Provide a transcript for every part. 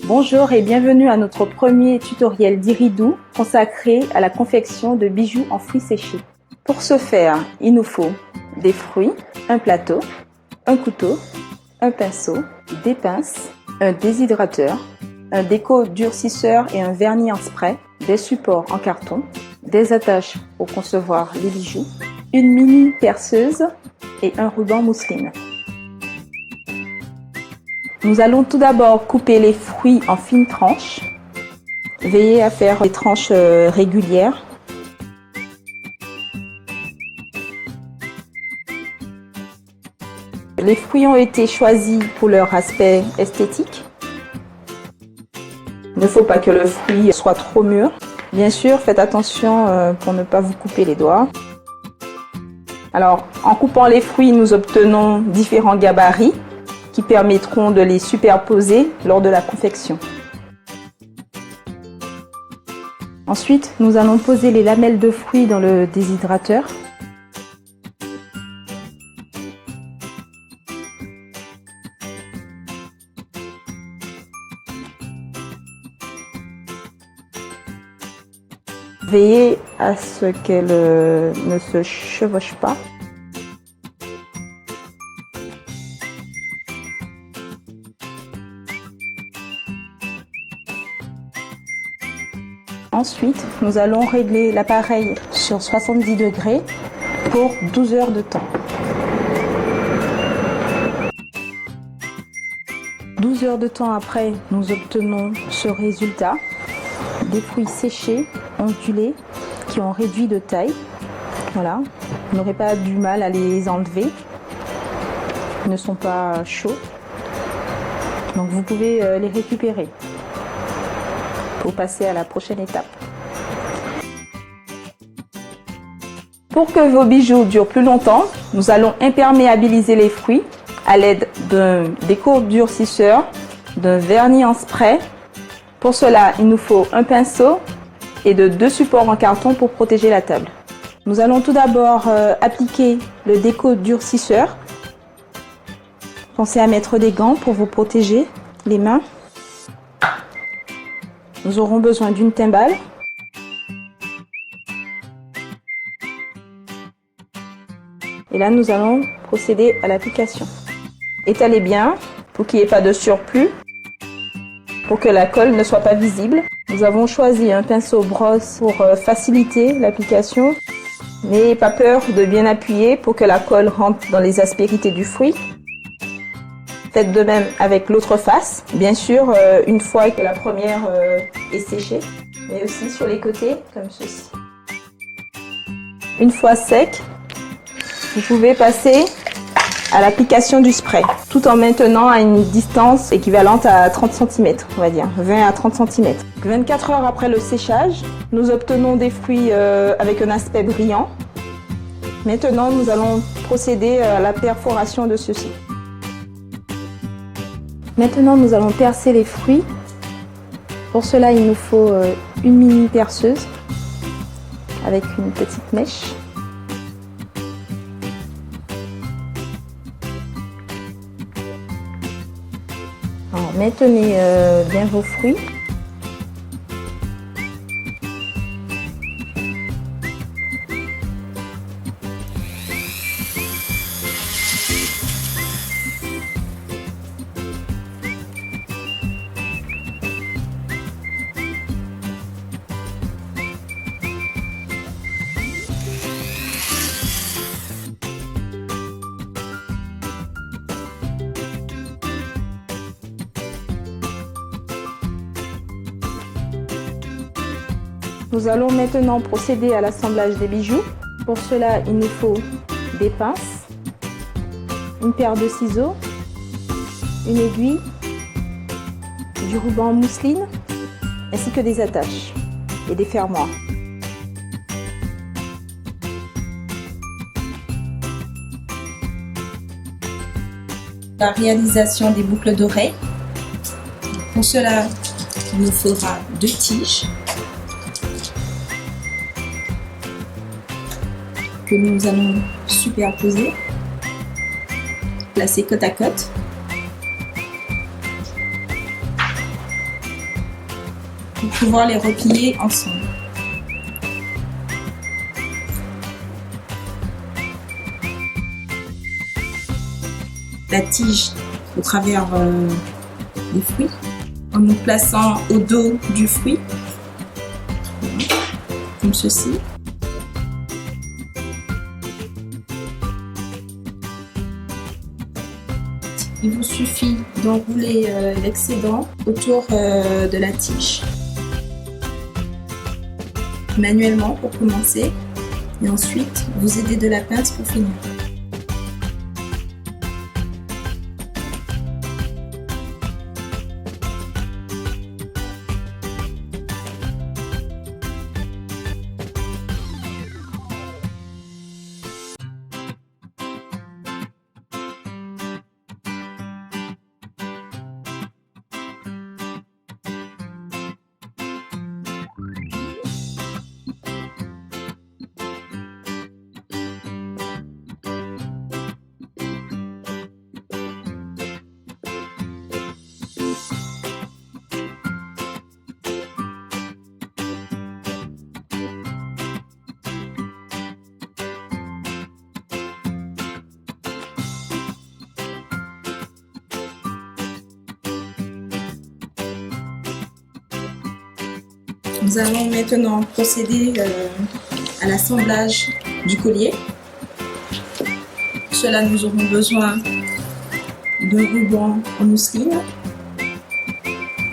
Bonjour et bienvenue à notre premier tutoriel d'Iridou consacré à la confection de bijoux en fruits séchés. Pour ce faire, il nous faut des fruits, un plateau, un couteau, un pinceau, des pinces, un déshydrateur, un déco durcisseur et un vernis en spray, des supports en carton, des attaches pour concevoir les bijoux, une mini perceuse et un ruban mousseline. Nous allons tout d'abord couper les fruits en fines tranches. Veillez à faire des tranches régulières. Les fruits ont été choisis pour leur aspect esthétique. Il ne faut pas que le fruit soit trop mûr. Bien sûr, faites attention pour ne pas vous couper les doigts. Alors, en coupant les fruits, nous obtenons différents gabarits qui permettront de les superposer lors de la confection. Ensuite, nous allons poser les lamelles de fruits dans le déshydrateur. Veillez à ce qu'elles ne se chevauchent pas. Ensuite, nous allons régler l'appareil sur 70 degrés pour 12 heures de temps. 12 heures de temps après, nous obtenons ce résultat. Des fruits séchés, ondulés, qui ont réduit de taille. Voilà, vous n'aurez pas du mal à les enlever. Ils ne sont pas chauds. Donc vous pouvez les récupérer pour passer à la prochaine étape. Pour que vos bijoux durent plus longtemps, nous allons imperméabiliser les fruits à l'aide d'un déco durcisseur, d'un vernis en spray. Pour cela, il nous faut un pinceau et de 2 supports en carton pour protéger la table. Nous allons tout d'abord appliquer le déco durcisseur. Pensez à mettre des gants pour vous protéger les mains. Nous aurons besoin d'une timbale. Et là, nous allons procéder à l'application. Étalez bien pour qu'il n'y ait pas de surplus, pour que la colle ne soit pas visible. Nous avons choisi un pinceau brosse pour faciliter l'application. N'ayez pas peur de bien appuyer pour que la colle rentre dans les aspérités du fruit. Faites de même avec l'autre face, bien sûr, une fois que la première est séchée, mais aussi sur les côtés, comme ceci. Une fois sec, vous pouvez passer à l'application du spray, tout en maintenant à une distance équivalente à 30 cm, on va dire, 20 à 30 cm. 24 heures après le séchage, nous obtenons des fruits avec un aspect brillant. Maintenant, nous allons procéder à la perforation de ceux-ci. Maintenant, nous allons percer les fruits. Pour cela, il nous faut une mini perceuse avec une petite mèche. Alors, maintenez bien vos fruits. Nous allons maintenant procéder à l'assemblage des bijoux. Pour cela, il nous faut des pinces, une paire de ciseaux, une aiguille, du ruban mousseline, ainsi que des attaches et des fermoirs. La réalisation des boucles d'oreilles. Pour cela, il nous faudra 2 tiges que nous allons superposer, placer côte à côte. pour pouvoir les replier ensemble. La tige au travers des fruits, en nous plaçant au dos du fruit, comme ceci. Il vous suffit d'enrouler l'excédent autour de la tige. Manuellement pour commencer, et ensuite vous aidez de la pince pour finir. Nous allons maintenant procéder à l'assemblage du collier. Pour cela, nous aurons besoin de ruban en mousseline.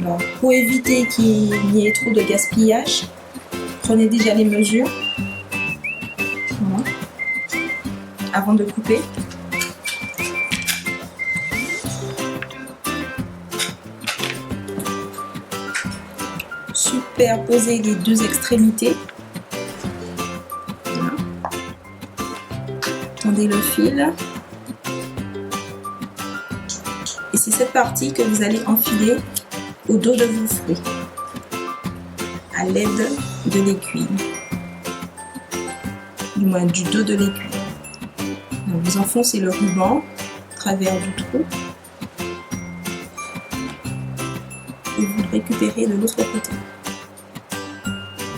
Alors, pour éviter qu'il y ait trop de gaspillage, prenez déjà les mesures voilà, avant de couper. Superposer les deux extrémités. Voilà. Tendez le fil. Et c'est cette partie que vous allez enfiler au dos de vos fruits à l'aide de l'aiguille. Du moins du dos de l'aiguille. Vous enfoncez le ruban au travers du trou et vous le récupérez de l'autre côté.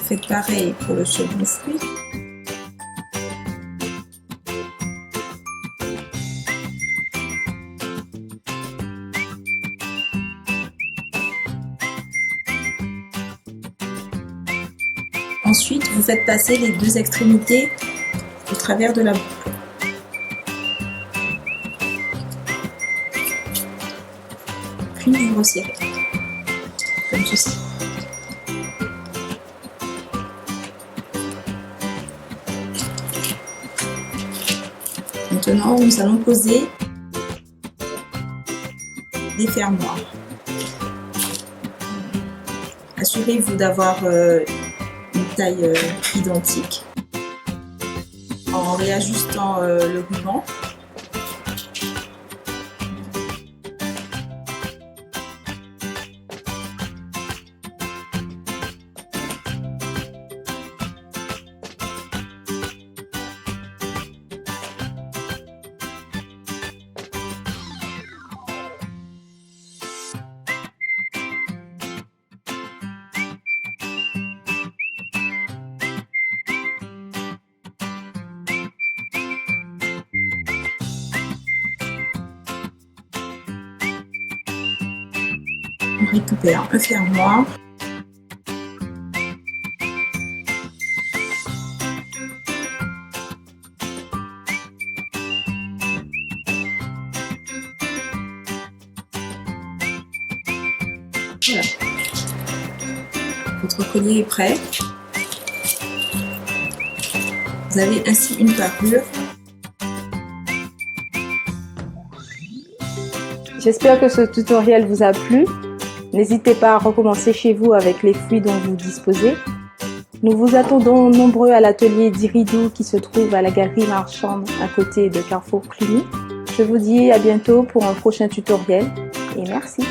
Faites pareil pour le second fruit. Ensuite, vous faites passer les deux extrémités au travers de la boucle. Puis vous resserrez, comme ceci. Maintenant, nous allons poser des fermoirs. Assurez-vous d'avoir une taille identique en réajustant le ruban. On récupère un fermoir. Voilà. Votre collier est prêt. Vous avez ainsi une parure. J'espère que ce tutoriel vous a plu. N'hésitez pas à recommencer chez vous avec les fruits dont vous disposez. Nous vous attendons nombreux à l'atelier d'Iridou qui se trouve à la galerie marchande à côté de Carrefour Cluny. Je vous dis à bientôt pour un prochain tutoriel et merci.